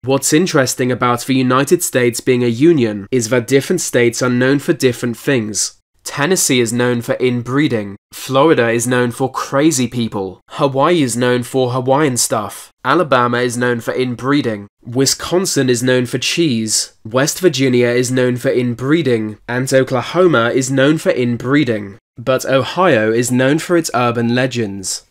What's interesting about the United States being a union is that different states are known for different things. Tennessee is known for inbreeding, Florida is known for crazy people, Hawaii is known for Hawaiian stuff, Alabama is known for inbreeding, Wisconsin is known for cheese, West Virginia is known for inbreeding, and Oklahoma is known for inbreeding. But Ohio is known for its urban legends.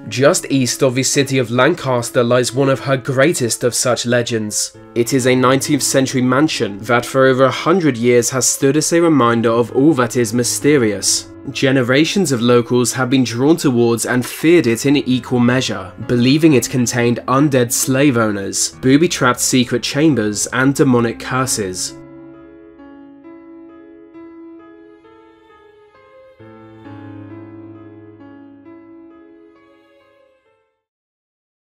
Just east of the city of Lancaster lies one of her greatest of such legends. It is a 19th century mansion that for over 100 years has stood as a reminder of all that is mysterious. Generations of locals have been drawn towards and feared it in equal measure, believing it contained undead slave owners, booby-trapped secret chambers, and demonic curses.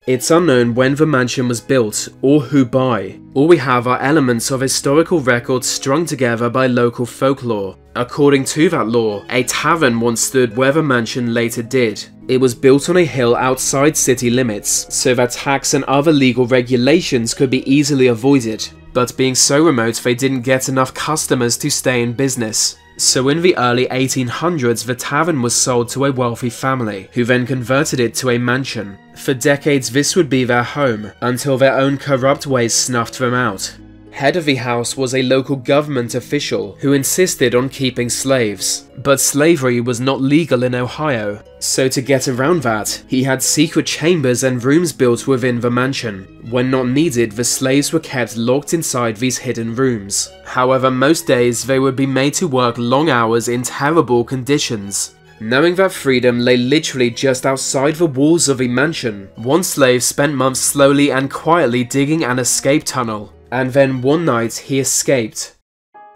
It's unknown when the mansion was built, or who by. All we have are elements of historical records strung together by local folklore. According to that lore, a tavern once stood where the mansion later did. It was built on a hill outside city limits, so that tax and other legal regulations could be easily avoided. But being so remote, they didn't get enough customers to stay in business. So in the early 1800s, the tavern was sold to a wealthy family, who then converted it to a mansion. For decades this would be their home, until their own corrupt ways snuffed them out. Head of the house was a local government official who insisted on keeping slaves. But slavery was not legal in Ohio, so to get around that, he had secret chambers and rooms built within the mansion. When not needed, the slaves were kept locked inside these hidden rooms. However, most days they would be made to work long hours in terrible conditions. Knowing that freedom lay literally just outside the walls of the mansion, one slave spent months slowly and quietly digging an escape tunnel. And then one night he escaped.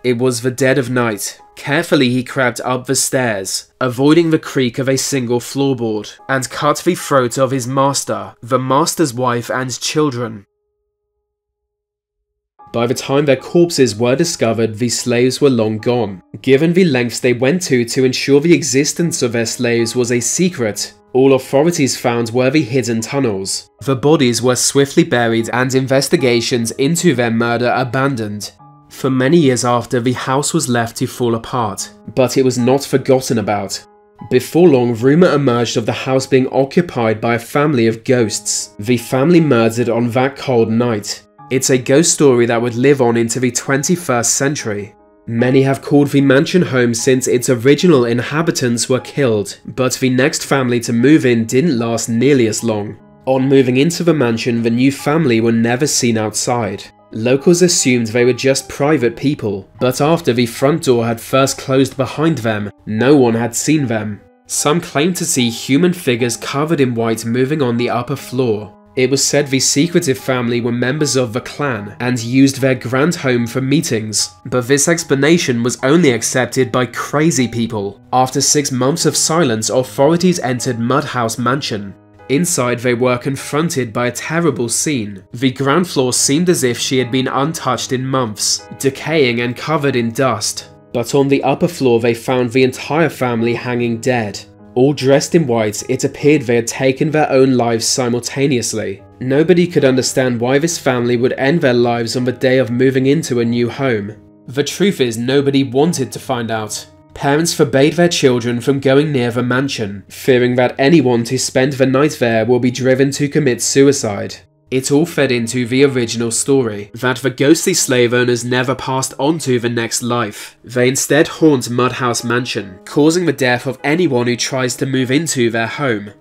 It was the dead of night. Carefully he crept up the stairs, avoiding the creak of a single floorboard, and cut the throat of his master, the master's wife and children. By the time their corpses were discovered, the slaves were long gone. Given the lengths they went to ensure the existence of their slaves was a secret, all authorities found were the hidden tunnels. The bodies were swiftly buried and investigations into their murder abandoned. For many years after, the house was left to fall apart, but it was not forgotten about. Before long, rumour emerged of the house being occupied by a family of ghosts, the family murdered on that cold night. It's a ghost story that would live on into the 21st century. Many have called the mansion home since its original inhabitants were killed, but the next family to move in didn't last nearly as long. On moving into the mansion, the new family were never seen outside. Locals assumed they were just private people, but after the front door had first closed behind them, no one had seen them. Some claimed to see human figures covered in white moving on the upper floor. It was said the secretive family were members of the clan and used their grand home for meetings, but this explanation was only accepted by crazy people. After 6 months of silence, authorities entered Mudhouse Mansion. Inside, they were confronted by a terrible scene. The ground floor seemed as if she had been untouched in months, decaying and covered in dust. But on the upper floor, they found the entire family hanging dead. All dressed in white, it appeared they had taken their own lives simultaneously. Nobody could understand why this family would end their lives on the day of moving into a new home. The truth is, nobody wanted to find out. Parents forbade their children from going near the mansion, fearing that anyone to spend the night there will be driven to commit suicide. It all fed into the original story, that the ghostly slave owners never passed on to the next life. They instead haunt Mudhouse Mansion, causing the death of anyone who tries to move into their home.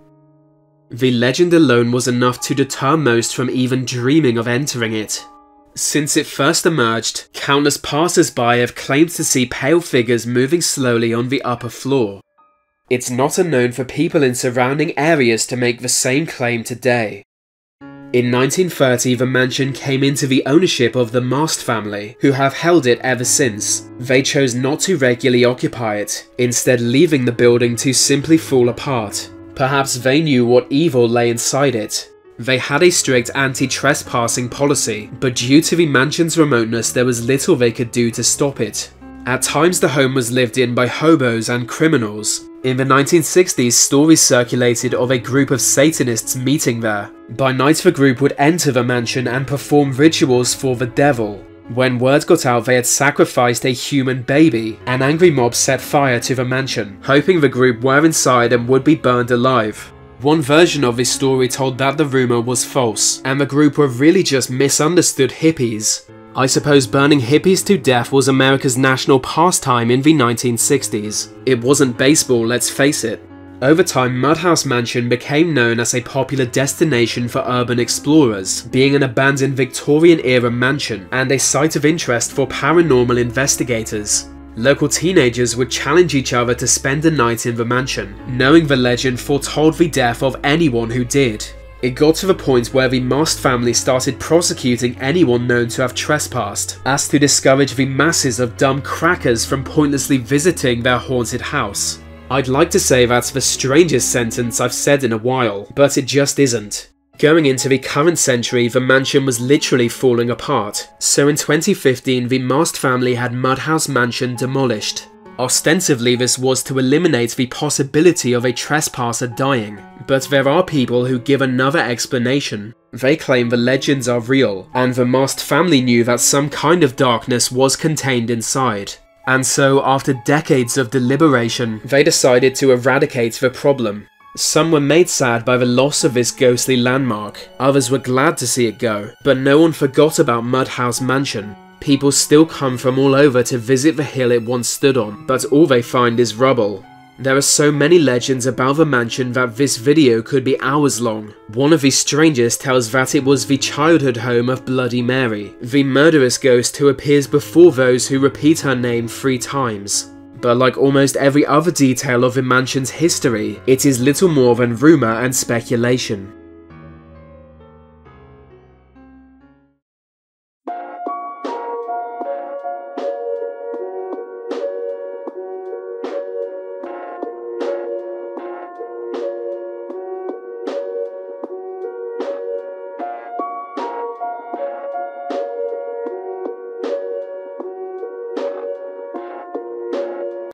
The legend alone was enough to deter most from even dreaming of entering it. Since it first emerged, countless passers-by have claimed to see pale figures moving slowly on the upper floor. It's not unknown for people in surrounding areas to make the same claim today. In 1930, the mansion came into the ownership of the Mast family, who have held it ever since. They chose not to regularly occupy it, instead leaving the building to simply fall apart. Perhaps they knew what evil lay inside it. They had a strict anti-trespassing policy, but due to the mansion's remoteness, there was little they could do to stop it. At times the home was lived in by hobos and criminals, In the 1960s, stories circulated of a group of Satanists meeting there. By night, the group would enter the mansion and perform rituals for the devil. When word got out they had sacrificed a human baby, an angry mob set fire to the mansion, hoping the group were inside and would be burned alive. One version of this story told that the rumour was false, and the group were really just misunderstood hippies. I suppose burning hippies to death was America's national pastime in the 1960s. It wasn't baseball, let's face it. Over time, Mudhouse Mansion became known as a popular destination for urban explorers, being an abandoned Victorian-era mansion and a site of interest for paranormal investigators. Local teenagers would challenge each other to spend a night in the mansion, knowing the legend foretold the death of anyone who did. It got to the point where the Mast family started prosecuting anyone known to have trespassed, as to discourage the masses of dumb crackers from pointlessly visiting their haunted house. I'd like to say that's the strangest sentence I've said in a while, but it just isn't. Going into the current century, the mansion was literally falling apart, so in 2015 the Mast family had Mudhouse Mansion demolished. Ostensibly this was to eliminate the possibility of a trespasser dying, but there are people who give another explanation. They claim the legends are real, and the Mast family knew that some kind of darkness was contained inside. And so, after decades of deliberation, they decided to eradicate the problem. Some were made sad by the loss of this ghostly landmark, others were glad to see it go, but no one forgot about Mudhouse Mansion. People still come from all over to visit the hill it once stood on, but all they find is rubble. There are so many legends about the mansion that this video could be hours long. One of the strangest tells that it was the childhood home of Bloody Mary, the murderous ghost who appears before those who repeat her name 3 times. But like almost every other detail of the mansion's history, it is little more than rumour and speculation.